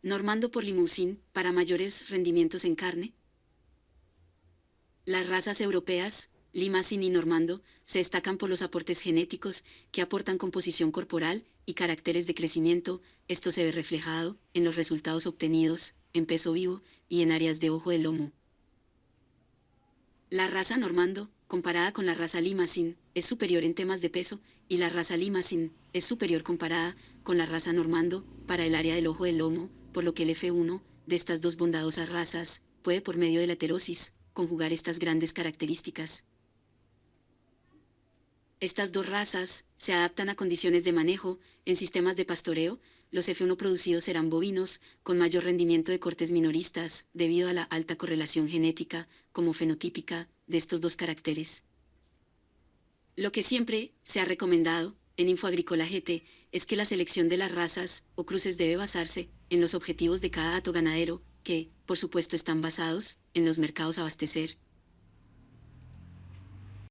Normando por Limousin, para mayores rendimientos en carne. Las razas europeas, Limousin y Normando, se destacan por los aportes genéticos que aportan composición corporal y caracteres de crecimiento. Esto se ve reflejado en los resultados obtenidos, en peso vivo y en áreas de ojo del lomo. La raza Normando, comparada con la raza Limousin, es superior en temas de peso, y la raza Limousin es superior comparada con la raza Normando para el área del ojo del lomo, por lo que el F1 de estas dos bondadosas razas puede, por medio de la heterosis, conjugar estas grandes características. Estas dos razas se adaptan a condiciones de manejo. En sistemas de pastoreo, los F1 producidos serán bovinos con mayor rendimiento de cortes minoristas debido a la alta correlación genética, como fenotípica, de estos dos caracteres. Lo que siempre se ha recomendado en InfoAgrícola GT es que la selección de las razas o cruces debe basarse en los objetivos de cada hato ganadero, que, por supuesto, están basados en los mercados a abastecer,